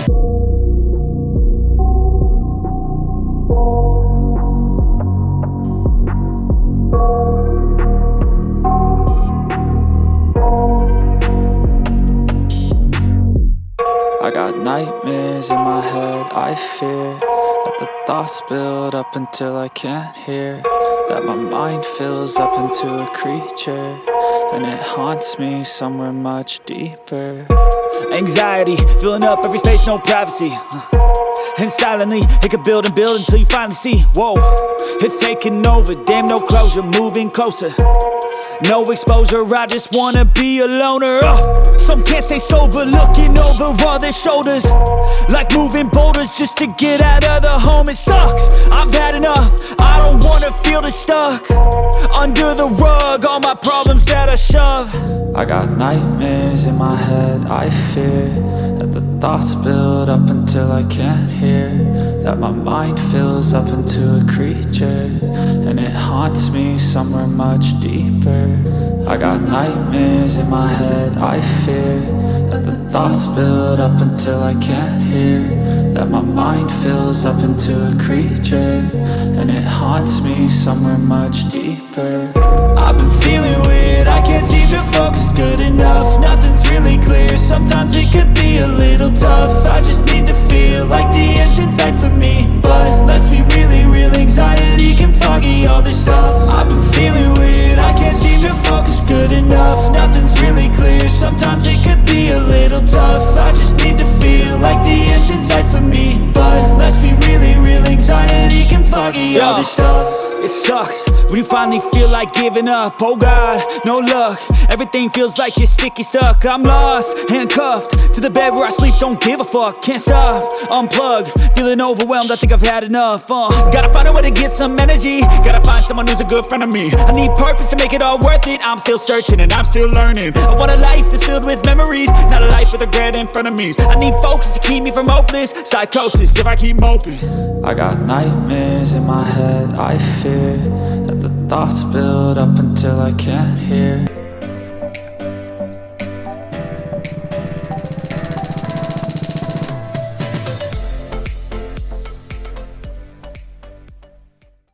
I got nightmares in my head, I fear that the thoughts build up until I can't hear, that my mind fills up into a creature, and it haunts me somewhere much deeper. Anxiety, filling up every space, no privacy. And silently, it could build and build until you finally see, whoa, it's taking over, damn no closure, moving closer. No exposure, I just wanna be a loner. Some can't stay sober, looking over all their shoulders, like moving boulders just to get out of the home. It sucks, I've had enough, I don't wanna feel the stuck under the rug, all my problems that I shove. I got nightmares in my head, I fear that the thoughts build up until I can't hear, that my mind fills up into a creature, and it haunts me somewhere much deeper. I got nightmares in my head, I fear that the thoughts build up until I can't hear, that my mind fills up into a creature, and it haunts me somewhere much deeper. I've been feeling weird, I can't seem to focus good enough, nothing's really clear, sometimes it could be a little tough. I just need to feel like the end's in sight for me, but let's be really real, anxiety can foggy all this stuff. I've been feeling weird, I can't seem to focus good enough, nothing's really clear, sometimes it could be a little tough. I just need to feel like the end's in sight for me, but let's be really real, anxiety can foggy all this stuff. It sucks when you finally feel like giving up. Oh God, no luck, everything feels like you're sticky stuck. I'm lost, handcuffed to the bed where I sleep, don't give a fuck. Can't stop, unplug, feeling overwhelmed, I think I've had enough. Gotta find a way to get some energy, gotta find someone who's a good friend of me. I need purpose to make it all worth it, I'm still searching and I'm still learning. I want a life that's filled with memories, not a life with regret and frenemies. I need focus to keep me from hopeless psychosis if I keep moping. I got nightmares in my head, I fear that the thoughts build up until I can't hear,